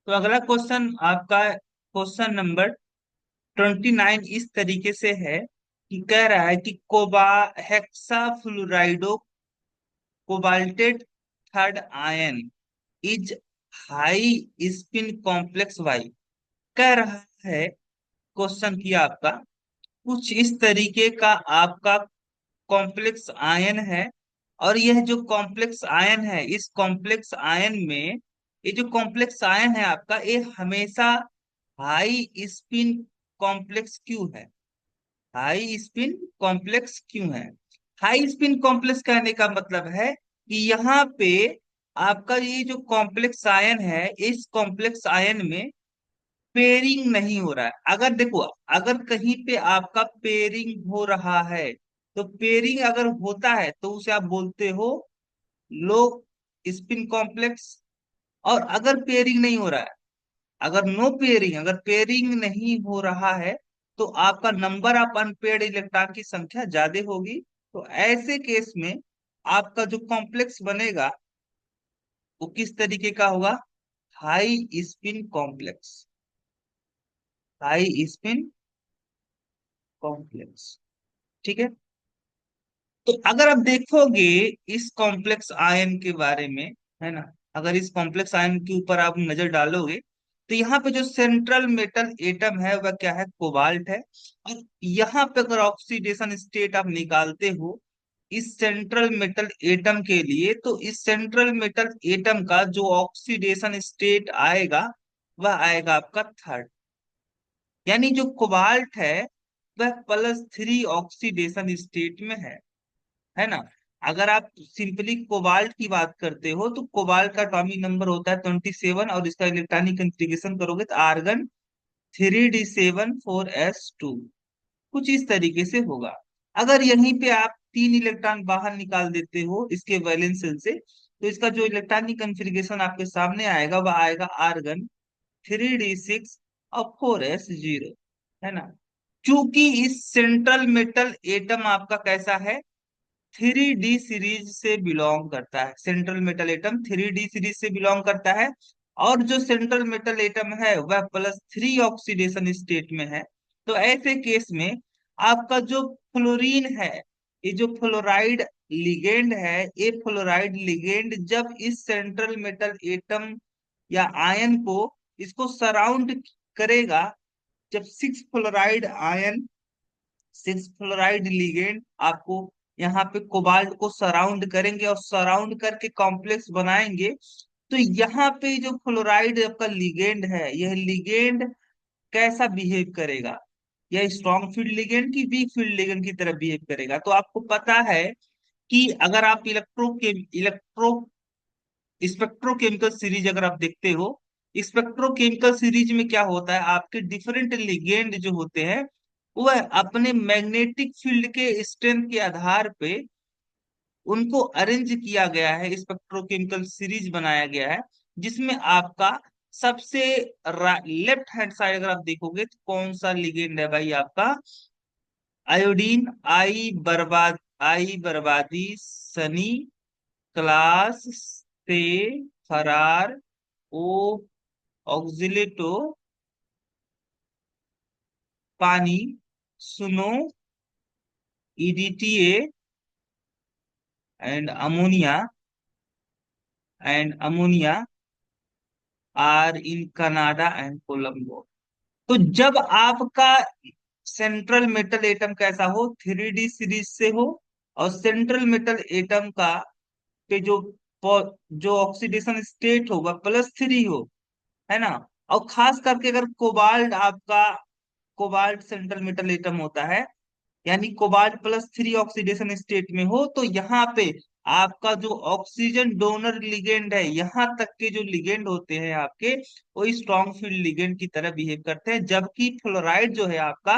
तो अगला क्वेश्चन आपका क्वेश्चन नंबर 29 इस तरीके से है कि कह रहा है कि कोबा hexafluoridocobaltate third ion is high spin complex why. कह रहा है क्वेश्चन की आपका कुछ इस तरीके का आपका कॉम्प्लेक्स आयन है। और यह जो कॉम्प्लेक्स आयन है इस कॉम्प्लेक्स आयन में ये जो कॉम्प्लेक्स आयन है आपका ये हमेशा हाई स्पिन कॉम्प्लेक्स क्यों है। हाई स्पिन कॉम्प्लेक्स क्यों है। हाई स्पिन कॉम्प्लेक्स कहने का मतलब है कि यहाँ पे आपका ये जो कॉम्प्लेक्स आयन है इस कॉम्प्लेक्स आयन में पेयरिंग नहीं हो रहा है। अगर देखो अगर कहीं पे आपका पेयरिंग हो रहा है तो पेयरिंग अगर होता है तो उसे आप बोलते हो लो स्पिन कॉम्प्लेक्स। और अगर पेयरिंग नहीं हो रहा है, अगर नो पेयरिंग अगर पेयरिंग नहीं हो रहा है तो आपका नंबर ऑफ अनपेयर्ड इलेक्ट्रॉन की संख्या ज्यादा होगी। तो ऐसे केस में आपका जो कॉम्प्लेक्स बनेगा वो किस तरीके का होगा। High spin complex. High spin complex. ठीक है। तो अगर आप देखोगे इस कॉम्प्लेक्स आयन के बारे में, है ना, अगर इस कॉम्प्लेक्स आयन के ऊपर आप नजर डालोगे तो यहाँ पे जो सेंट्रल मेटल एटम है वह क्या है, कोबाल्ट है। और यहाँ पे अगर ऑक्सीडेशन स्टेट आप निकालते हो इस सेंट्रल मेटल एटम के लिए तो इस सेंट्रल मेटल एटम का जो ऑक्सीडेशन स्टेट आएगा वह आएगा आपका थर्ड। यानी जो कोबाल्ट है वह +3 ऑक्सीडेशन स्टेट में है ना। अगर आप सिंपली कोबाल्ट की बात करते हो तो कोबाल्ट का एटॉमिक नंबर होता है 27 और इसका इलेक्ट्रॉनिक कॉन्फ़िगरेशन करोगे तो आर्गन 3d7 4s2 कुछ इस तरीके से होगा। अगर यहीं पे आप 3 इलेक्ट्रॉन बाहर निकाल देते हो इसके वैलेंस शेल से तो इसका जो इलेक्ट्रॉनिक कॉन्फ़िगरेशन आपके सामने आएगा वह आएगा आर्गन 3d6 और 4s0, है ना। क्योंकि इस सेंट्रल मेटल एटम आपका कैसा है, 3D सीरीज से बिलोंग करता है। Central metal atom 3D series से बिलोंग करता है। और जो सेंट्रल मेटल एटम है वह +3 ऑक्सीडेशन स्टेट में है। तो ऐसे केस में आपका जो फ्लोरीन है, ये जो फ्लोराइड लिगेंड है, ये फ्लोराइड लिगेंड जब इस सेंट्रल मेटल एटम या आयन को इसको सराउंड करेगा, जब 6 फ्लोराइड लिगेंड आपको यहाँ पे कोबाल्ट को सराउंड करेंगे और सराउंड करके कॉम्प्लेक्स बनाएंगे तो यहाँ पे जो फ्लोराइड आपका लिगेंड है यह लिगेंड कैसा बिहेव करेगा, यह स्ट्रॉन्ग फील्ड लिगेंड की वीक फील्ड लिगेंड की तरह बिहेव करेगा। तो आपको पता है कि अगर आप इलेक्ट्रो स्पेक्ट्रोकेमिकल सीरीज अगर आप देखते हो, स्पेक्ट्रोकेमिकल सीरीज में क्या होता है, आपके डिफरेंट लिगेंड जो होते हैं वह अपने मैग्नेटिक फील्ड के स्ट्रेंथ के आधार पे उनको अरेंज किया गया है, स्पेक्ट्रोकेमिकल सीरीज बनाया गया है जिसमें आपका सबसे लेफ्ट हैंड साइड अगर आप देखोगे तो कौन सा लिगेंड है भाई आपका, आयोडीन। आई बर्बादी, सनी, क्लास से फरार, ओ ऑक्जिलेटो, पानी, सुनो, EDTA and ammonia are in Canada and Colombo. तो जब आपका सेंट्रल मेटल एटम कैसा हो, 3D सीरीज से हो और सेंट्रल मेटल एटम का पे जो ऑक्सीडेशन स्टेट हो वह +3 हो, है ना। और खास करके अगर कोबाल्ट आपका कोबाल्ट सेंट्रल मेटल एटम होता है यानी कोबाल्ट +3 ऑक्सीडेशन स्टेट में हो तो यहाँ पे आपका जो ऑक्सीजन डोनर लिगेंड है, यहाँ तक के जो लिगेंड होते हैं आपके वो स्ट्रॉन्ग फील्ड लिगेंड की तरह बिहेव करते हैं। जबकि फ्लोराइड जो है आपका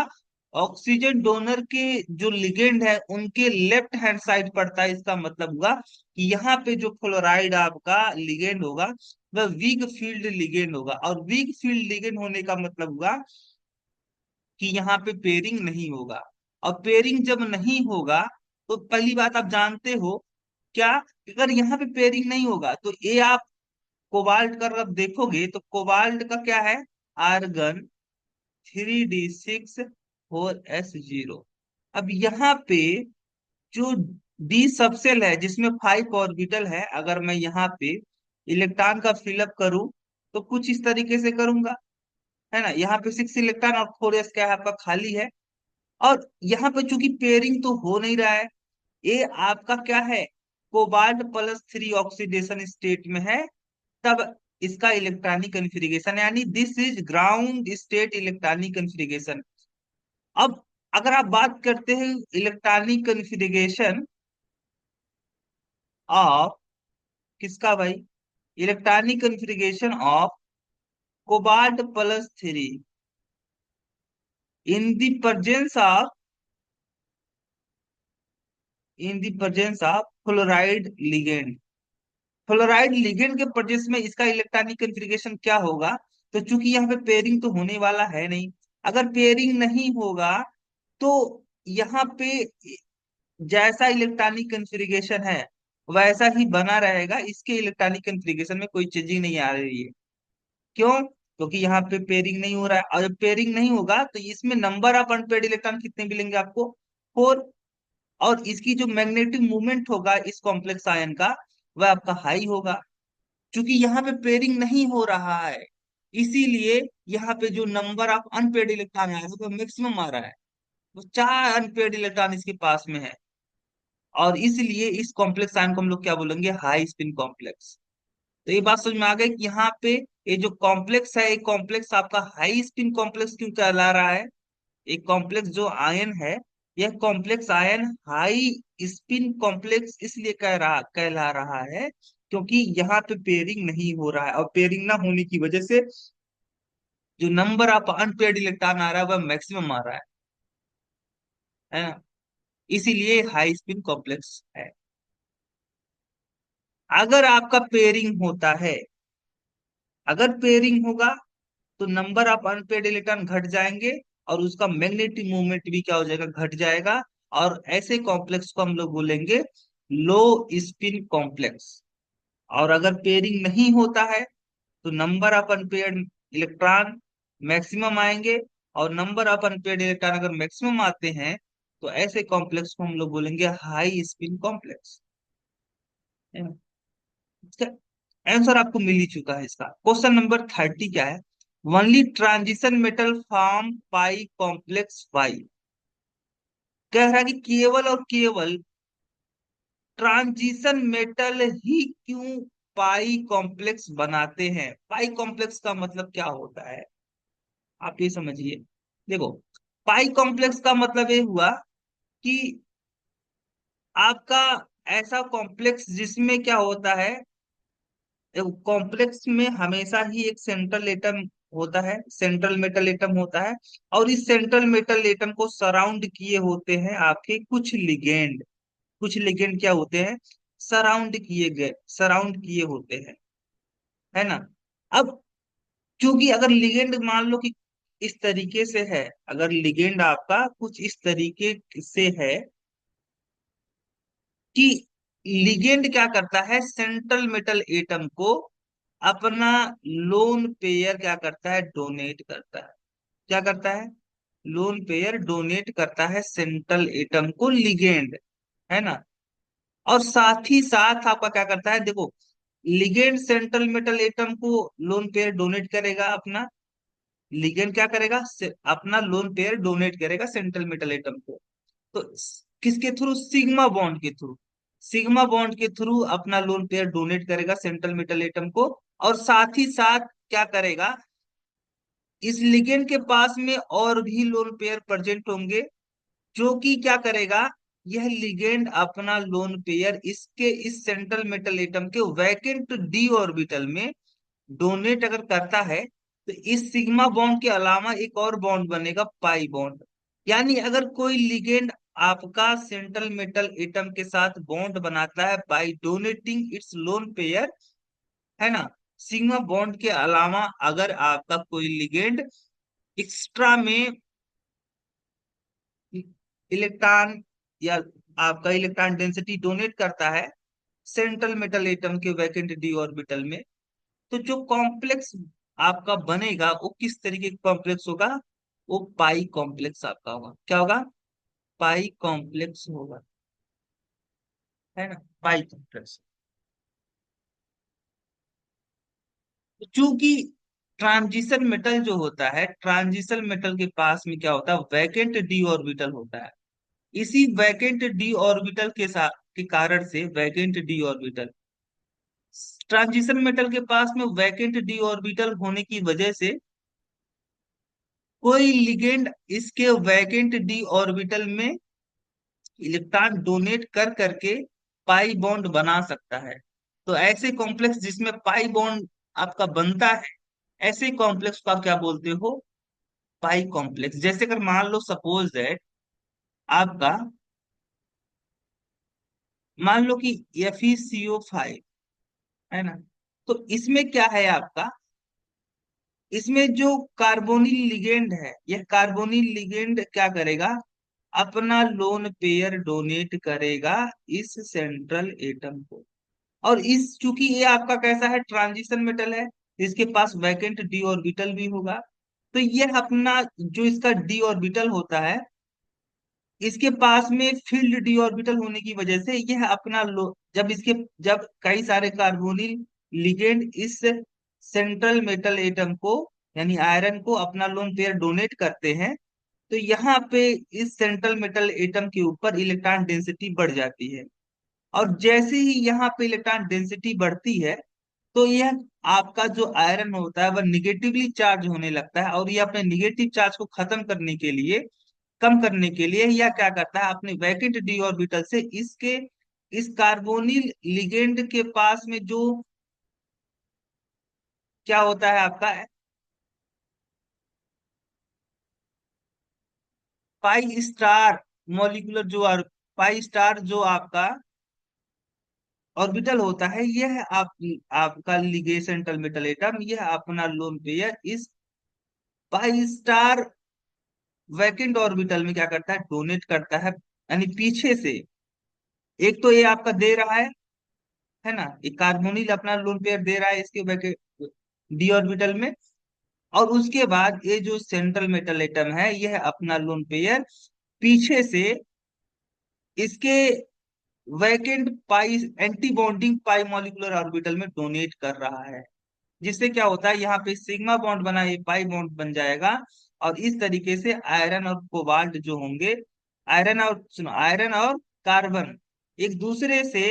ऑक्सीजन डोनर के जो लिगेंड है उनके लेफ्ट हैंड साइड पड़ता है। इसका मतलब हुआ कि यहाँ पे जो फ्लोराइड आपका लिगेंड होगा वह वीक फील्ड लिगेंड होगा। और वीक फील्ड लिगेंड होने का मतलब हुआ कि यहाँ पे पेयरिंग नहीं होगा। और पेयरिंग जब नहीं होगा तो पहली बात आप जानते हो क्या, अगर यहाँ पे पेयरिंग नहीं होगा तो ये आप कोबाल्ट का अगर देखोगे तो कोबाल्ट का क्या है, आर्गन 3d6 4s0। अब यहाँ पे जो डी सबसेल है जिसमें 5 ऑर्बिटल है, अगर मैं यहाँ पे इलेक्ट्रॉन का फिलअप करूं तो कुछ इस तरीके से करूंगा, है ना। यहाँ पे 6 इलेक्ट्रॉन और 4s क्या है आपका खाली है। और यहाँ पे चूंकि पेयरिंग तो हो नहीं रहा है, ये आपका क्या है, कोबाल्ट +3 ऑक्सीडेशन स्टेट में है, तब इसका इलेक्ट्रॉनिक कन्फिग्रेशन, यानी this is ground state electronic configuration. अब अगर आप बात करते हैं इलेक्ट्रॉनिक कन्फिग्रेशन ऑफ किसका भाई, electronic configuration of cobalt +3 in the presence of fluoride ligand. Fluoride ligand के प्रेजेंस में इसका इलेक्ट्रॉनिक कन्फिग्रेशन क्या होगा। तो चूंकि यहाँ पे पेयरिंग तो होने वाला है नहीं, अगर पेयरिंग नहीं होगा तो यहाँ पे जैसा इलेक्ट्रॉनिक कन्फिग्रेशन है वैसा ही बना रहेगा, इसके इलेक्ट्रॉनिक कन्फिग्रेशन में कोई चेंजिंग नहीं आ रही है। क्यों, क्योंकि यहाँ पे पेयरिंग नहीं हो रहा है, और जब पेयरिंग नहीं होगा तो इसमें नंबर ऑफ अनपेयर्ड इलेक्ट्रॉन कितने मिलेंगे आपको, 4। और इसकी जो मैग्नेटिक मूवमेंट होगा इस कॉम्प्लेक्स आयन का वह आपका हाई होगा। क्योंकि यहाँ पे पेयरिंग नहीं हो रहा है, इसीलिए यहाँ पे जो नंबर ऑफ अनपेयर्ड इलेक्ट्रॉन आ रहा है वो मैक्सिमम आ रहा है। वो 4 अनपेयर्ड इलेक्ट्रॉन इसके पास में है, और इसलिए इस कॉम्प्लेक्स आयन को हम लोग क्या बोलेंगे, हाई स्पिन कॉम्प्लेक्स। तो ये बात समझ में आ गई कि यहाँ पे ये जो कॉम्प्लेक्स है, एक कॉम्प्लेक्स आपका हाई स्पिन कॉम्प्लेक्स क्यों कहला रहा है। एक कॉम्प्लेक्स जो आयन है, यह complex ion high spin complex इसलिए कहला रहा है क्योंकि यहाँ पे पेयरिंग नहीं हो रहा है, और पेयरिंग ना होने की वजह से जो नंबर ऑफ अनपेयर्ड इलेक्ट्रॉन आ रहा है वह मैक्सिमम आ रहा है ना। इसीलिए हाई स्पिन कॉम्प्लेक्स है। अगर आपका पेयरिंग होता है, अगर पेयरिंग होगा तो नंबर ऑफ अनपेयर्ड इलेक्ट्रॉन घट जाएंगे, और उसका मैग्नेटिक मूवमेंट भी क्या हो जाएगा, घट जाएगा। और ऐसे कॉम्प्लेक्स को हम लोग बोलेंगे लो स्पिन कॉम्प्लेक्स। और अगर पेयरिंग नहीं होता है तो number of unpaired electron maximum आएंगे, और नंबर ऑफ अनपेयर्ड इलेक्ट्रॉन अगर मैक्सिमम आते हैं तो ऐसे कॉम्प्लेक्स को हम लोग बोलेंगे हाई स्पिन कॉम्प्लेक्स। इसका आंसर आपको मिल ही चुका है। इसका क्वेश्चन नंबर 30 क्या है, only transition metal form pi complex why. कह रहा है कि केवल और केवल ट्रांजिशन मेटल ही क्यों पाई कॉम्प्लेक्स बनाते हैं। पाई कॉम्प्लेक्स का मतलब क्या होता है, आप ये समझिए। देखो, पाई कॉम्प्लेक्स का मतलब ये हुआ कि आपका ऐसा कॉम्प्लेक्स जिसमें क्या होता है, कॉम्प्लेक्स में हमेशा ही एक सेंट्रल एटम होता है, सेंट्रल मेटल एटम होता है, और इस सेंट्रल मेटल एटम को सराउंड किए होते हैं आपके कुछ लिगेंड। कुछ लिगेंड क्या होते हैं, सराउंड किए होते हैं, है ना। अब क्योंकि अगर लिगेंड मान लो कि इस तरीके से है, अगर लिगेंड आपका कुछ इस तरीके से है कि लिगेंड क्या करता है, सेंट्रल मेटल एटम को अपना लोन पेयर क्या करता है, डोनेट करता है। क्या करता है, लोन पेयर डोनेट करता है सेंट्रल एटम को लिगेंड, है ना। और साथ ही साथ आपका क्या करता है, देखो, लिगेंड सेंट्रल मेटल एटम को लोन पेयर डोनेट करेगा अपना, लिगेंड क्या करेगा, अपना लोन पेयर डोनेट करेगा सेंट्रल मेटल एटम को। तो किसके थ्रू, सिग्मा बॉन्ड के थ्रू, सिग्मा बॉन्ड के थ्रू अपना लोन पेयर डोनेट करेगा सेंट्रल मेटल एटम को। और साथ ही साथ क्या करेगा, इस लिगेंड के पास में और भी लोन पेयर प्रेजेंट होंगे, जो कि क्या करेगा, यह लिगेंड अपना लोन पेयर इसके इस सेंट्रल मेटल एटम के वैकेंट डी ऑर्बिटल में डोनेट अगर करता है तो इस सिग्मा बॉन्ड के अलावा एक और बॉन्ड बनेगा, पाई बॉन्ड। यानी अगर कोई लिगेंड आपका सेंट्रल मेटल एटम के साथ बॉन्ड बनाता है by donating its lone pair, है ना, सिग्मा बॉन्ड के अलावा अगर आपका कोई लिगेंड एक्स्ट्रा में इलेक्ट्रॉन या आपका इलेक्ट्रॉन डेंसिटी डोनेट करता है सेंट्रल मेटल एटम के वैकेंट डी ऑर्बिटल में, तो जो कॉम्प्लेक्स आपका बनेगा वो किस तरीके का कॉम्प्लेक्स होगा? वो पाई कॉम्प्लेक्स आपका होगा। क्या होगा? पाई कॉम्प्लेक्स होगा, है ना, पाई कॉम्प्लेक्स। चूंकि ट्रांजिशन मेटल जो होता है, ट्रांजिशन मेटल के पास में क्या होता है? वैकेंट डी ऑर्बिटल होता है। इसी वैकेंट डी ऑर्बिटल के साथ के कारण से, vacant D orbital, transition metal के पास में वैकेंट डी ऑर्बिटल होने की वजह से कोई लिगेंड इसके वैकेंट डी ऑर्बिटल में इलेक्ट्रॉन डोनेट कर करके पाई बॉन्ड बना सकता है। तो ऐसे कॉम्प्लेक्स जिसमें पाई बॉन्ड आपका बनता है, ऐसे कॉम्प्लेक्स को आप क्या बोलते हो? पाई कॉम्प्लेक्स। जैसे अगर मान लो सपोज दैट आपका, मान लो कि FeCO5 है ना, तो इसमें क्या है आपका? इसमें जो कार्बोनिल लिगेंड है, यह कार्बोनिल लिगेंड क्या करेगा? अपना लोन पेयर डोनेट करेगा इस सेंट्रल एटम को। और इस चूंकि ये आपका कैसा है? ट्रांजिशन मेटल है, इसके पास वैकेंट डी ऑर्बिटल भी होगा। तो यह अपना जो इसका डी ऑर्बिटल होता है, इसके पास में फील्ड डी ऑर्बिटल होने की वजह से यह अपना जब कई सारे कार्बोनिल लिगेंड इस सेंट्रल मेटल एटम को, यानी आयरन को, अपना लोन पेयर डोनेट करते हैं, तो यहाँ पे इस सेंट्रल मेटल एटम के ऊपर इलेक्ट्रॉन डेंसिटी बढ़ जाती है। और जैसे ही यहाँ पे इलेक्ट्रॉन डेंसिटी बढ़ती है, तो यह आपका जो आयरन होता है वह निगेटिवली चार्ज होने लगता है, और ये अपने निगेटिव चार्ज को खत्म करने के लिए, कम करने के लिए, यह क्या करता है? अपने वैकेंट डी ऑर्बिटल से इसके इस कार्बोनिल लिगेंड के पास में जो क्या होता है आपका pi star molecular pi star जो आपका ऑर्बिटल होता है, यह आपका लिगे सेंट्रल मेटल एटम, यह अपना लोन पेयर इस पाई स्टार वैकेंट ऑर्बिटल में क्या करता है? डोनेट करता है। यानी पीछे से एक तो ये आपका दे रहा है ना, एक कार्बोनिल अपना लोन पेयर दे रहा है इसके वैकेंट डी ऑर्बिटल में, और उसके बाद ये जो सेंट्रल मेटल एटम है, यह अपना लोन पेयर पीछे से इसके vacant pi antibonding pi molecular orbital में डोनेट कर रहा है। जिससे क्या होता है? यहाँ पे सिग्मा बॉन्ड बना, ये पाई बॉन्ड बन जाएगा। और इस तरीके से आयरन और कोबाल्ट जो होंगे, आयरन और कार्बन एक दूसरे से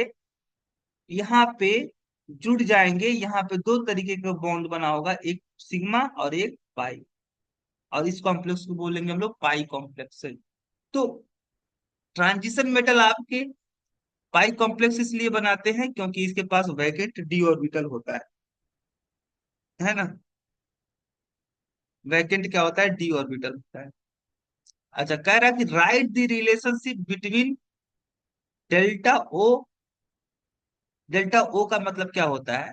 यहाँ पे जुड़ जाएंगे। यहाँ पे दो तरीके का बॉन्ड बना होगा, एक सिग्मा और एक पाई, और इस कॉम्प्लेक्स को बोलेंगे हम लोग पाई कॉम्प्लेक्स। तो ट्रांजिशन मेटल आपके पाई कॉम्प्लेक्स इसलिए बनाते हैं क्योंकि इसके पास वैकेंट डी ऑर्बिटल होता है ना। वैकेंट क्या होता है? डी ऑर्बिटल होता है। अच्छा, कह रहा है कि write the relationship between delta O. Delta O का मतलब क्या होता है?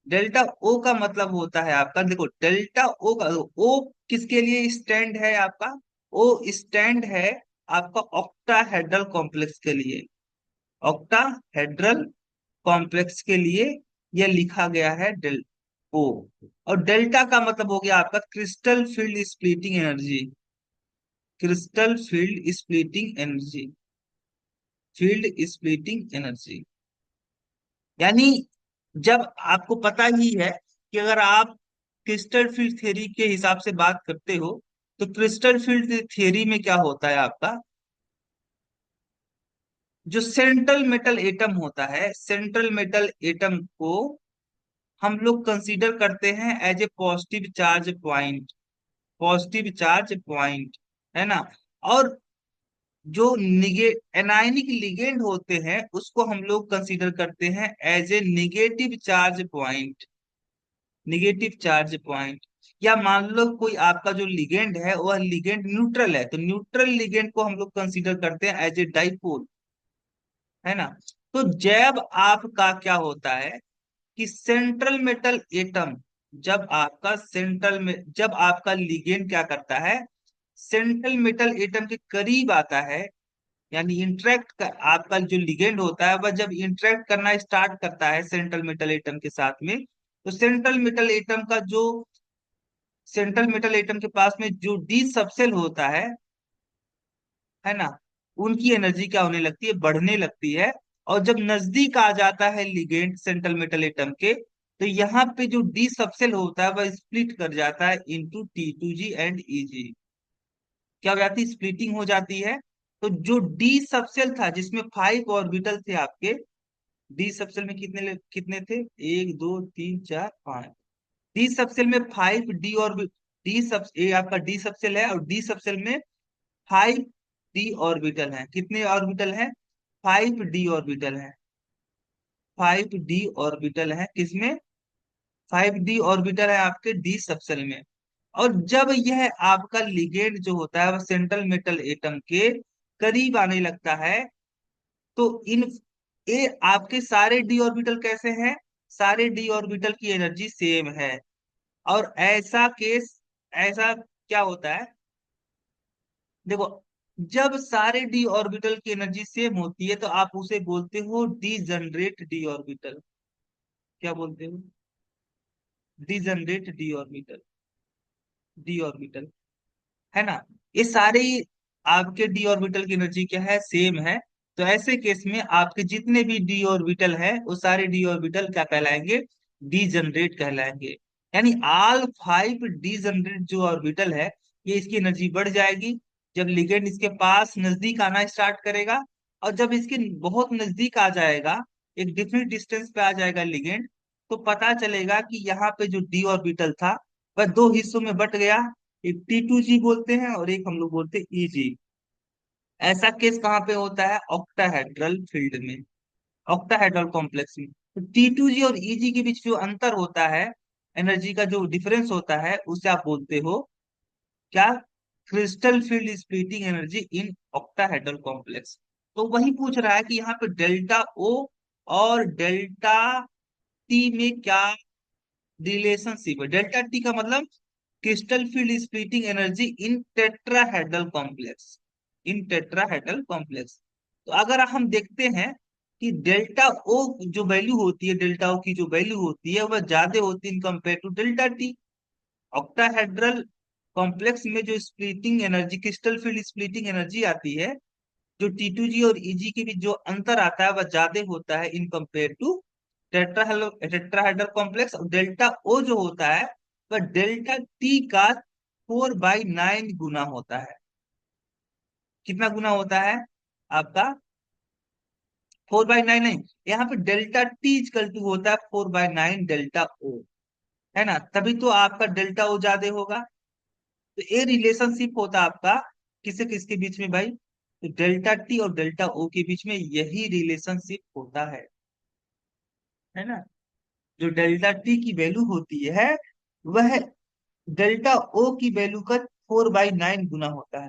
डेल्टा ओ का मतलब होता है आपका, देखो डेल्टा ओ का, ओ किसके लिए स्टैंड है आपका? ओ स्टैंड है आपका ऑक्टाहेड्रल कॉम्प्लेक्स के लिए। ऑक्टाहेड्रल कॉम्प्लेक्स के लिए यह लिखा गया है डेल ओ। और डेल्टा का मतलब हो गया आपका crystal field splitting energy. Crystal field splitting energy, field splitting energy. यानी जब आपको पता ही है कि अगर आप क्रिस्टल फील्ड थ्योरी के हिसाब से बात करते हो, तो क्रिस्टल फील्ड थ्योरी में क्या होता है आपका? जो सेंट्रल मेटल एटम होता है, सेंट्रल मेटल एटम को हम लोग कंसीडर करते हैं as a positive charge point. Positive charge point, है ना। और जो एनायनिक लिगेंड होते हैं उसको हम लोग कंसीडर करते हैं as a negative charge point. Negative charge point. या मान लो कोई आपका जो लिगेंड है वह लिगेंड न्यूट्रल है, तो न्यूट्रल लिगेंड को हम लोग कंसीडर करते हैं एज ए डाइपोल, है ना। तो जब आपका क्या होता है कि सेंट्रल मेटल एटम, जब आपका लिगेंड क्या करता है? सेंट्रल मेटल एटम के करीब आता है, यानी आपका जो लिगेंड होता है वह जब इंटरेक्ट करना स्टार्ट करता है सेंट्रल मेटल एटम के साथ में, तो सेंट्रल मेटल एटम के पास में जो डी सबसेल होता है ना, उनकी एनर्जी क्या होने लगती है, बढ़ने लगती है। और जब नजदीक आ जाता है लिगेंड सेंट्रल मेटल एटम के, तो यहाँ पे जो डी सबसेल होता है वह स्प्लिट कर जाता है इनटू T2G एंड Eg। क्या हो जाती है, स्प्लिटिंग हो जाती है। तो जो डी सबसेल था जिसमें 5 ऑर्बिटल थे आपके, डी सबसेल में कितने कितने थे, 1 2 3 4 5। डी सबसेल में 5 डी सब ये आपका डी सबसेल है, और डी सबसेल में 5 d ऑर्बिटल हैं। कितने ऑर्बिटल हैं, 5 d ऑर्बिटल हैं। 5 d ऑर्बिटल है किसमें, 5 d ऑर्बिटल है आपके डी सबसेल में। और जब यह आपका लिगेंड जो होता है वह सेंट्रल मेटल एटम के करीब आने लगता है, तो इन ये आपके सारे डी ऑर्बिटल कैसे हैं, सारे डी ऑर्बिटल की एनर्जी सेम है। और ऐसा क्या होता है, देखो, जब सारे डी ऑर्बिटल की एनर्जी सेम होती है तो आप उसे बोलते हो डी जनरेट डी ऑर्बिटल। क्या बोलते हो, डी जनरेट डी ऑर्बिटल, है ना। ये सारे आपके डी ऑर्बिटल की एनर्जी क्या है, सेम है। तो ऐसे केस में आपके जितने भी डी ऑर्बिटल है वो सारे डी ऑर्बिटल क्या कहलाएंगे, डी जनरेट कहलाएंगे। यानी ऑल 5 डी जनरेट जो ऑर्बिटल है, ये इसकी एनर्जी बढ़ जाएगी जब लिगेंड इसके पास नजदीक आना स्टार्ट करेगा। और जब इसके बहुत नजदीक आ जाएगा, एक डिफरेंट डिस्टेंस पे आ जाएगा लिगेंड, तो पता चलेगा कि यहाँ पे जो डी ऑर्बिटल था वह दो हिस्सों में बट गया। एक T2G बोलते हैं और एक हम लोग बोलते हैं Eg। ऐसा केस कहाँ पे होता है, ऑक्टाहेड्रल फील्ड में, ऑक्टाहेड्रल कॉम्प्लेक्स में। तो T2G और Eg के बीच जो अंतर होता है, एनर्जी का जो डिफरेंस होता है, उसे आप बोलते हो क्या, crystal field splitting energy in octahedral complex. तो वही पूछ रहा है कि यहाँ पे डेल्टा O और डेल्टा T में क्या रिलेशनशिप है। डेल्टा T का मतलब crystal field splitting energy in tetrahedral complex, in tetrahedral complex. तो अगर हम देखते हैं कि डेल्टा O जो वैल्यू होती है, डेल्टा O की जो वैल्यू होती है वह ज्यादा होती है in compare to delta T। Octahedral complex में जो splitting energy, crystal field splitting energy आती है, जो T2G और Eg के बीच जो अंतर आता है वह ज्यादा होता है in compare to tetrahedral complex. और डेल्टा O जो होता है वह डेल्टा T का 4/9 गुना होता है। कितना गुना होता है आपका, 4/9 नहीं, यहाँ पे डेल्टा T इक्वल टू होता है 4/9 डेल्टा O, है ना। तभी तो आपका डेल्टा O ज्यादा होगा। तो ये रिलेशनशिप होता है आपका किससे किसके बीच में भाई, तो डेल्टा T और डेल्टा O के बीच में यही रिलेशनशिप होता है ना। जो डेल्टा T की वैल्यू होती है वह डेल्टा O की वैल्यू का 4/9 गुना होता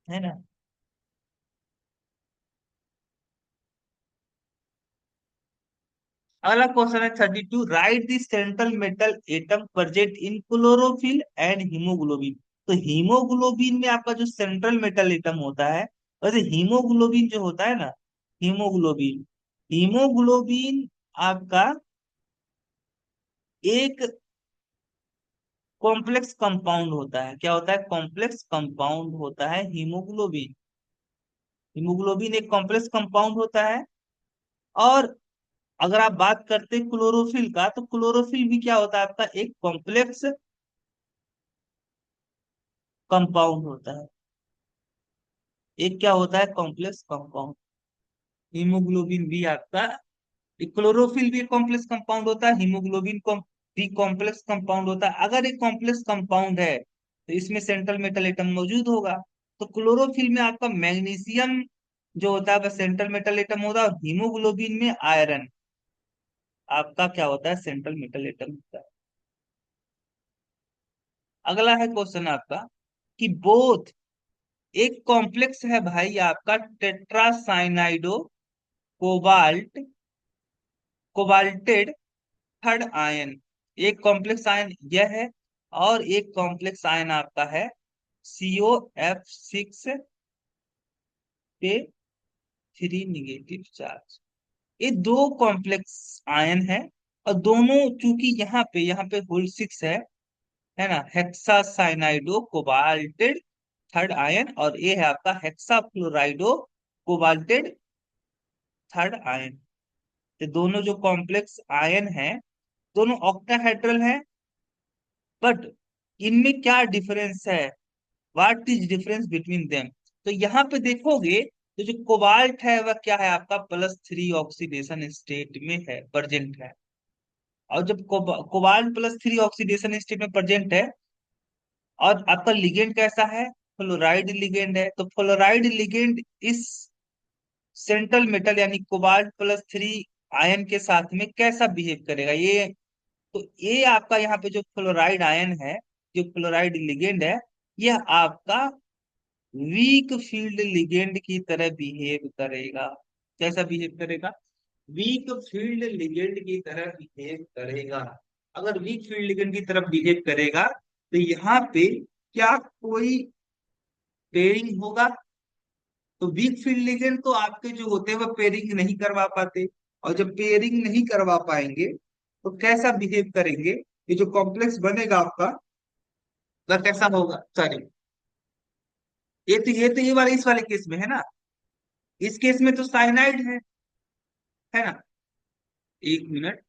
है ना। अगला क्वेश्चन है 32, right the central metal atom present in chlorophyll and haemoglobin. तो हीमोग्लोबिन में आपका जो सेंट्रल मेटल एटम होता है, वैसे हीमोग्लोबिन जो होता है ना, हीमोग्लोबिन, हीमोग्लोबिन आपका एक कॉम्प्लेक्स कंपाउंड होता है। क्या होता है, कॉम्प्लेक्स कंपाउंड होता है हीमोग्लोबिन। हीमोग्लोबिन एक कॉम्प्लेक्स कंपाउंड होता है। और अगर आप बात करते हैं क्लोरोफिल का, तो क्लोरोफिल भी क्या होता है आपका, एक कॉम्प्लेक्स कंपाउंड होता है। एक क्या होता है, कॉम्प्लेक्स कंपाउंड। हीमोग्लोबिन भी आपका, क्लोरोफिल भी एक कॉम्प्लेक्स कंपाउंड होता है, हीमोग्लोबिन भी कॉम्प्लेक्स कंपाउंड होता है। अगर एक कॉम्प्लेक्स कंपाउंड है तो इसमें सेंट्रल मेटल एटम मौजूद होगा। तो क्लोरोफिल में आपका मैग्नीशियम जो होता है वह सेंट्रल मेटल एटम होता है, और हीमोग्लोबिन में आयरन आपका क्या होता है, सेंट्रल मेटल एटम होता है। अगला है क्वेश्चन आपका कि बोथ, एक कॉम्प्लेक्स है भाई आपका टेट्रासाइनाइडो कोबाल्ट, कोबाल्टेड थर्ड आयन। एक कॉम्प्लेक्स आयन यह है, और एक कॉम्प्लेक्स आयन आपका है COF6 पे 3 नेगेटिव चार्ज। ये दो कॉम्प्लेक्स आयन है, और दोनों चूंकि यहाँ पे होल सिक्स है ना, हेक्सा साइनाइडो कोबाल्टेड थर्ड आयन, और ये है आपका हेक्सा फ्लोराइडो कोबाल्टेड थर्ड आयन। ये दोनों जो कॉम्प्लेक्स आयन है, दोनों ऑक्टाहेड्रल है, बट इनमें क्या डिफरेंस है, what is difference between them. तो यहाँ पे देखोगे तो जो कोबाल्ट है वह क्या है, आपका +3 ऑक्सीडेशन स्टेट में है, प्रेजेंट है। और जब कोबाल्ट +3 ऑक्सीडेशन स्टेट में प्रेजेंट है, और आपका लिगेंड कैसा है, फ्लोराइड लिगेंड है, तो फ्लोराइड लिगेंड इस सेंट्रल मेटल यानी कोबाल्ट +3 आयन के साथ में कैसा बिहेव करेगा ये। तो ये आपका यहाँ पे जो फ्लोराइड आयन है, जो फ्लोराइड लिगेंड है, यह आपका वीक फील्ड लिगेंड की तरह बिहेव करेगा। कैसा बिहेव करेगा, वीक फील्ड लिगेंड की तरह बिहेव करेगा। अगर वीक फील्ड लिगेंड की तरफ बिहेव करेगा, तो यहाँ पे क्या कोई पेयरिंग होगा। तो वीक फील्ड लिगेंड तो आपके जो होते हैं वह पेयरिंग नहीं करवा पाते, और जब पेयरिंग नहीं करवा पाएंगे तो कैसा बिहेव करेंगे, ये जो कॉम्प्लेक्स बनेगा आपका वह कैसा होगा। सॉरी, ये वाले इस वाले केस में है ना, इस केस में तो साइनाइड है ना। एक मिनट,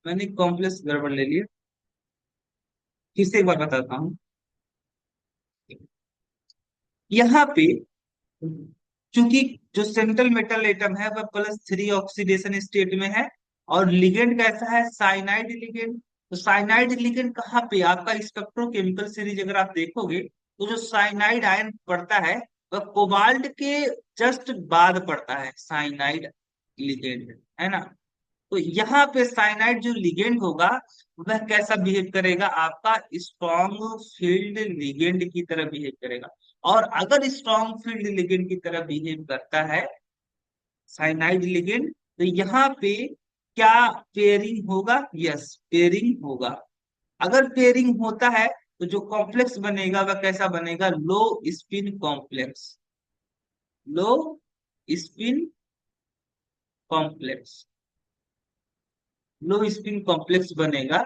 मैंने कॉम्प्लेक्स गड़बड़ ले लिया, फिर से एक बार बताता हूँ। यहाँ पे चूंकि जो सेंट्रल मेटल एटम है वह +3 ऑक्सीडेशन स्टेट में है, और लिगेंड कैसा है, साइनाइड लिगेंड। तो साइनाइड लिगेंड कहाँ पे, आपका स्पेक्ट्रोकेमिकल सीरीज अगर आप देखोगे तो जो साइनाइड आयन पड़ता है वह कोबाल्ट के जस्ट बाद पड़ता है, साइनाइड लिगेंड, है ना। तो यहाँ पे साइनाइड जो लिगेंड होगा वह कैसा बिहेव करेगा, आपका स्ट्रॉन्ग फील्ड लिगेंड की तरह बिहेव करेगा। और अगर स्ट्रॉन्ग फील्ड लिगेंड की तरह बिहेव करता है साइनाइड लिगेंड, तो यहाँ पे क्या पेयरिंग होगा, यस पेयरिंग होगा। अगर पेयरिंग होता है तो जो कॉम्प्लेक्स बनेगा वह कैसा बनेगा, लो स्पिन कॉम्प्लेक्स, लो स्पिन कॉम्प्लेक्स, लो स्पिन कॉम्प्लेक्स बनेगा,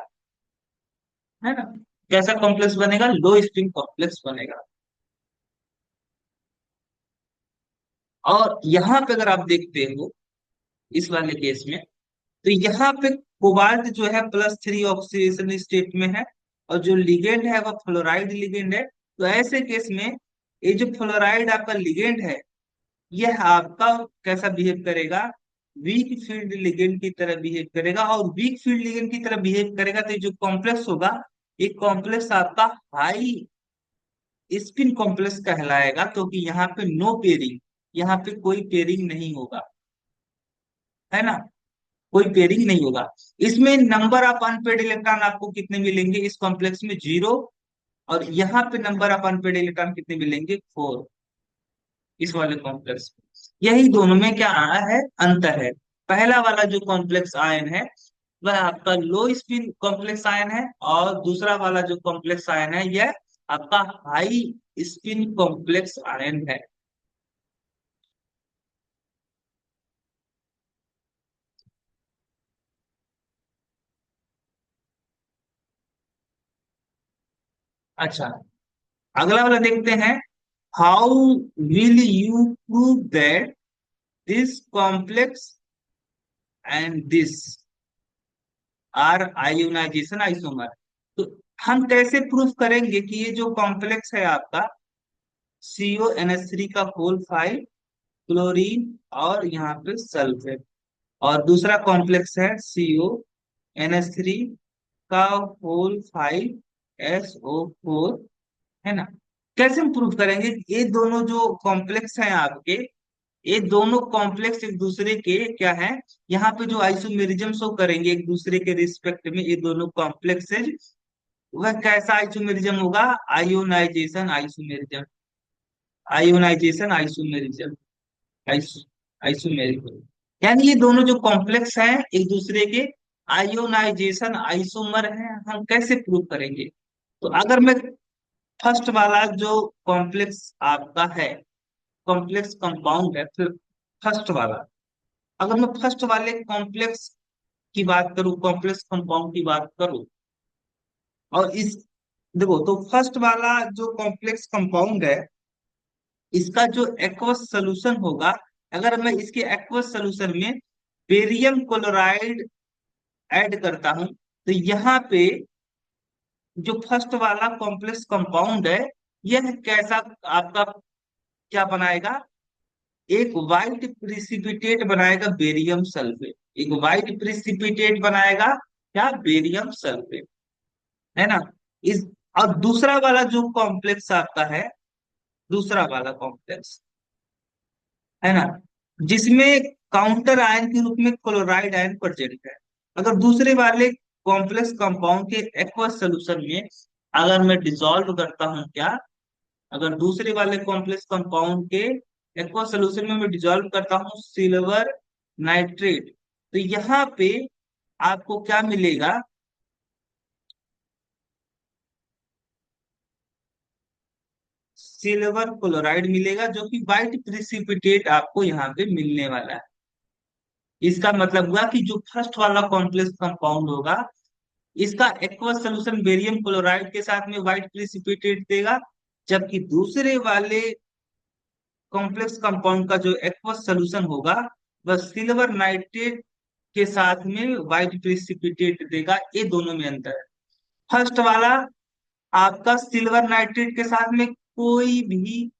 है ना। कैसा कॉम्प्लेक्स बनेगा, लो स्पिन कॉम्प्लेक्स बनेगा। और यहाँ पे अगर आप देखते हो इस वाले केस में, तो यहाँ पे कोबाल्ट जो है +3 ऑक्सीडेशन स्टेट में है, और जो लिगेंड है वह फ्लोराइड लिगेंड है। तो ऐसे केस में ये जो फ्लोराइड आपका लिगेंड है, यह आपका कैसा बिहेव करेगा, वीक फील्ड लिगेंड की तरह बिहेव करेगा। और वीक फील्ड लिगेंड की तरह बिहेव करेगा तो ये जो कॉम्प्लेक्स होगा, ये कॉम्प्लेक्स आपका हाई स्पिन कॉम्प्लेक्स कहलाएगा, क्योंकि यहाँ पे नो पेयरिंग, यहाँ पे कोई पेयरिंग नहीं होगा, है ना, कोई पेयरिंग नहीं होगा। इसमें नंबर ऑफ अनपेड इलेक्ट्रॉन आपको कितने मिलेंगे, इस कॉम्प्लेक्स में 0, और यहाँ पे नंबर ऑफ अनपेड इलेक्ट्रॉन कितने मिलेंगे, 4, इस वाले कॉम्प्लेक्स में। यही दोनों में क्या आया है, अंतर है। पहला वाला जो कॉम्प्लेक्स आयन है वह आपका लो स्पिन कॉम्प्लेक्स आयन है, और दूसरा वाला जो कॉम्प्लेक्स आयन है यह आपका हाई स्पिन कॉम्प्लेक्स आयन है। अच्छा, अगला वाला देखते हैं। How will you prove that this complex and this are ionization isomer. तो हम कैसे प्रूफ करेंगे कि ये जो कॉम्प्लेक्स है आपका CONH3 का होल 5 क्लोरीन और यहाँ पे सल्फेट, और दूसरा कॉम्प्लेक्स है CONH3 का होल 5SO4, है ना। कैसे हम प्रूफ करेंगे, ये दोनों जो कॉम्प्लेक्स हैं आपके, ये दोनों कॉम्प्लेक्स एक दूसरे के क्या है, यहाँ पे जो आइसोमेरिज्म शो करेंगे एक दूसरे के रिस्पेक्ट में, ये दोनों कॉम्प्लेक्सेज, वह कैसा आइसोमेरिज्म होगा, ionization isomerism, ionization isomerism, isomerism. यानी ये दोनों जो कॉम्प्लेक्स हैं एक दूसरे के आयोनाइजेशन आइसोमर हैं। हम कैसे प्रूव करेंगे, तो अगर मैं फर्स्ट वाला जो कॉम्प्लेक्स आपका है, कॉम्प्लेक्स कंपाउंड है, फिर फर्स्ट वाला अगर मैं फर्स्ट वाले कॉम्प्लेक्स की बात करूं, कॉम्प्लेक्स कंपाउंड की बात करूं, और इस देखो तो फर्स्ट वाला जो कॉम्प्लेक्स कंपाउंड है, इसका जो एक्वस सोल्यूशन होगा, अगर मैं इसके एक्वस सोल्यूशन में बेरियम क्लोराइड ऐड करता हूं, तो यहाँ पे जो फर्स्ट वाला कॉम्प्लेक्स कंपाउंड है, यह कैसा आपका क्या बनाएगा, एक वाइट प्रिसिपिटेट बनाएगा, बेरियम सल्फेट। एक वाइट प्रिसिपिटेट बनाएगा क्या, बेरियम सल्फेट, है ना। इस और दूसरा वाला जो कॉम्प्लेक्स आपका है, दूसरा वाला कॉम्प्लेक्स है ना, जिसमें काउंटर आयन के रूप में क्लोराइड आयन प्रेजेंट है। अगर दूसरे वाले कॉम्प्लेक्स कंपाउंड के एक्वस सोल्यूशन में अगर मैं डिसॉल्व करता हूं क्या, अगर दूसरे वाले कॉम्प्लेक्स कंपाउंड के एक्वस सोल्यूशन में मैं डिसॉल्व करता हूं सिल्वर नाइट्रेट, तो यहाँ पे आपको क्या मिलेगा, सिल्वर क्लोराइड मिलेगा, जो कि व्हाइट प्रिसिपिटेट आपको यहाँ पे मिलने वाला है। इसका मतलब हुआ कि जो फर्स्ट वाला कॉम्प्लेक्स कंपाउंड होगा, इसका एक्वस सोल्यूशन बेरियम क्लोराइड के साथ में व्हाइट प्रिसिपिटेट देगा, जबकि दूसरे वाले कॉम्प्लेक्स कंपाउंड का जो एक्वस सोल्यूशन होगा, वह सिल्वर नाइट्रेट के साथ में व्हाइट प्रिसिपिटेट देगा। ये दोनों में अंतर है। फर्स्ट वाला आपका सिल्वर नाइट्रेट के साथ में कोई भी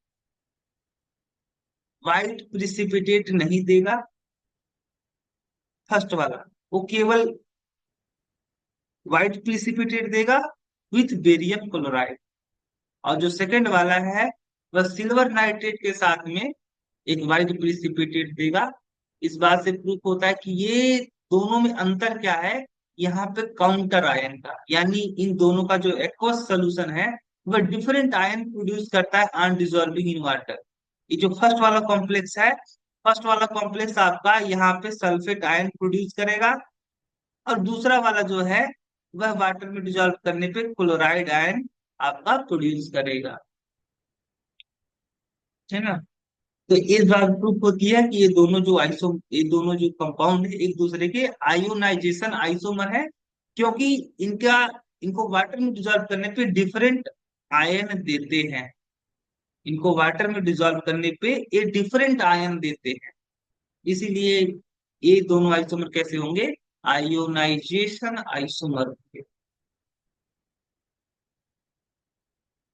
व्हाइट प्रिसिपिटेट नहीं देगा, फर्स्ट वाला वो केवल व्हाइट प्रिसिपिटेट देगा विथ बेरियम क्लोराइड। और जो सेकंड वाला है, वह सिल्वर नाइट्रेट के साथ में एक व्हाइट प्रिसिपिटेट देगा। इस बात से प्रूफ होता है कि ये दोनों में अंतर क्या है, यहाँ पे काउंटर आयन का, यानी इन दोनों का जो एक्वस सोल्यूशन है, वह डिफरेंट आयन प्रोड्यूस करता है अनडिजॉल्विंग इन वाटर। ये जो फर्स्ट वाला कॉम्प्लेक्स है, फर्स्ट वाला कॉम्प्लेक्स आपका यहाँ पे सल्फेट आयन प्रोड्यूस करेगा, और दूसरा वाला जो है वह वाटर में डिजॉल्व करने पे क्लोराइड आयन आपका प्रोड्यूस करेगा, है ना। तो इस बात प्रूफ होती है कि ये दोनों जो कंपाउंड है, एक दूसरे के आयोनाइजेशन आइसोमर है, क्योंकि इनका इनको वाटर में डिजॉल्व करने पे डिफरेंट आयन देते हैं। इनको वाटर में डिजॉल्व करने पे ये डिफरेंट आयन देते हैं, इसीलिए ये दोनों आइसोमर कैसे होंगे, आयोनाइजेशन आइसोमर होंगे,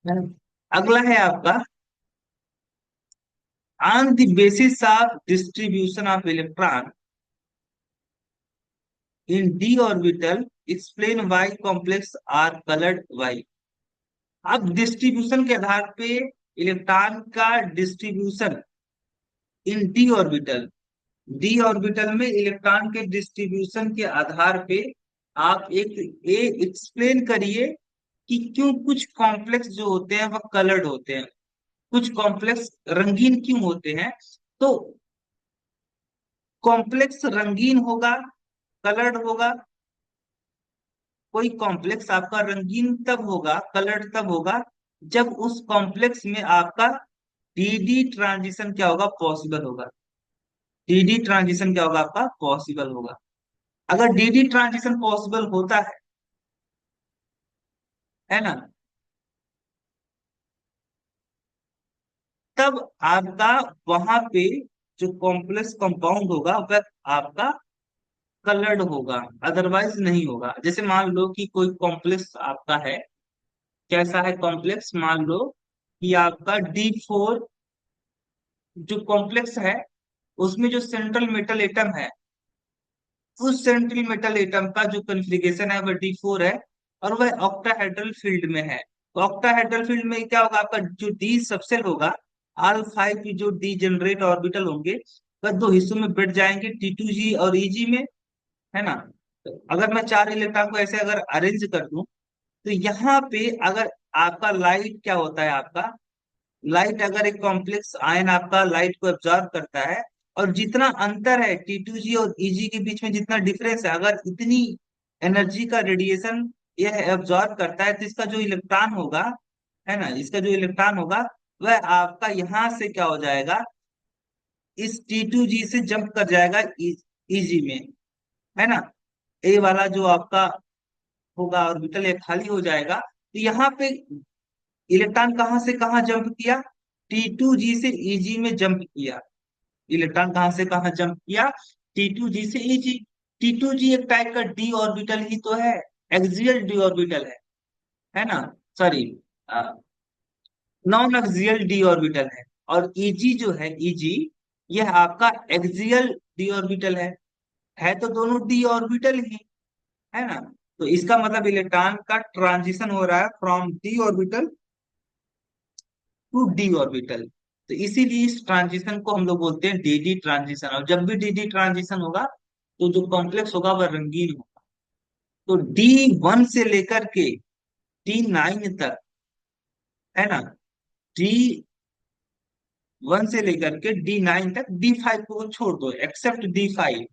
है ना? अगला है आपका, on the basis of distribution of electron in d orbital, explain why complex are colored white। अब डिस्ट्रीब्यूशन के आधार पे इलेक्ट्रॉन का डिस्ट्रीब्यूशन इन डी ऑर्बिटल में इलेक्ट्रॉन के डिस्ट्रीब्यूशन के आधार पे आप एक ये एक्सप्लेन करिए कि क्यों कुछ कॉम्प्लेक्स जो होते हैं वह कलर्ड होते हैं, कुछ कॉम्प्लेक्स रंगीन क्यों होते हैं। तो कॉम्प्लेक्स रंगीन होगा, कलर्ड होगा, कोई कॉम्प्लेक्स आपका रंगीन तब होगा, कलर्ड तब होगा, जब उस कॉम्प्लेक्स में आपका डीडी ट्रांजिशन क्या होगा, पॉसिबल होगा। डीडी ट्रांजिशन क्या होगा आपका, पॉसिबल होगा। अगर डीडी ट्रांजिशन पॉसिबल होता है ना, तब आपका वहां पे जो कॉम्प्लेक्स कंपाउंड होगा वह आपका कलर्ड होगा, अदरवाइज नहीं होगा। जैसे मान लो कि कोई कॉम्प्लेक्स आपका है, कैसा है कॉम्प्लेक्स, मान लो कि आपका D4 जो कॉम्प्लेक्स है, उसमें जो सेंट्रल मेटल एटम है, उस सेंट्रल मेटल एटम का जो कॉन्फ़िगरेशन है वह D4 है, और वह ऑक्टाहेड्रल फील्ड में है। तो ऑक्टाहेड्रल फील्ड में क्या होगा, आपका जो डी सबसेल होगा, R5 की जो डी जनरेट ऑर्बिटल होंगे, वह दो हिस्सों में बढ़ जाएंगे, T2G और EG में, है ना। तो अगर मैं चार इलेक्ट्रॉन को ऐसे अगर अरेंज कर दूं, तो यहाँ पे अगर आपका लाइट क्या होता है, आपका लाइट अगर एक कॉम्प्लेक्स आयन आपका लाइट को एब्जॉर्ब करता है, और जितना अंतर है T2G और EG के बीच में, जितना डिफरेंस है, अगर इतनी एनर्जी का रेडिएशन यह एब्जॉर्ब करता है, तो इसका जो इलेक्ट्रॉन होगा, है ना, इसका जो इलेक्ट्रॉन होगा, वह आपका यहाँ से क्या हो जाएगा, इस T2G से जंप कर जाएगा Eg में, है ना। ए वाला जो आपका होगा ऑर्बिटल, ये खाली हो जाएगा, तो यहाँ पे इलेक्ट्रॉन कहाँ से कहाँ जंप किया, T2G से Eg में जंप किया। इलेक्ट्रॉन कहाँ से कहाँ जंप किया, T2G से Eg। T2G एक टाइप का डी ऑर्बिटल ही तो है, एक्सियल डी ऑर्बिटल है ना। Sorry, non axial D orbital है। और Eg जो है, Eg यह आपका एक्सियल डी ऑर्बिटल है तो दोनों डी ऑर्बिटल ही, है ना। तो इसका मतलब इलेक्ट्रॉन का ट्रांजिशन हो रहा है from D orbital to D orbital. तो इसीलिए इस ट्रांजिशन को हम लोग बोलते हैं डी डी ट्रांजिशन। और जब भी डी डी ट्रांजिशन होगा तो जो कॉम्प्लेक्स होगा वह रंगीन होगा। तो D1 से लेकर के D9 तक, है ना, D1 से लेकर के D9 तक, D5 को छोड़ दो, एक्सेप्ट D5।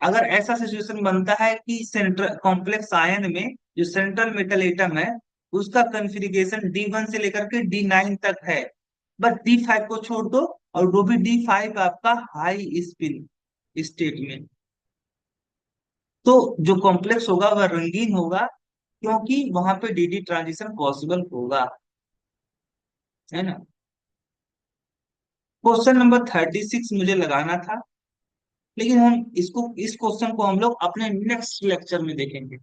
अगर ऐसा सिचुएशन बनता है कि सेंट्रल कॉम्प्लेक्स आयन में जो सेंट्रल मेटल एटम है उसका कॉन्फ़िगरेशन D1 से लेकर के D9 तक है, बस D5 को छोड़ दो, और वो भी D5 आपका हाई स्पिन स्टेट में, तो जो कॉम्प्लेक्स होगा वह रंगीन होगा, क्योंकि वहां पे डी डी ट्रांजिशन पॉसिबल होगा, है ना। क्वेश्चन नंबर 36 मुझे लगाना था, लेकिन हम इस क्वेश्चन को हम लोग अपने नेक्स्ट लेक्चर में देखेंगे।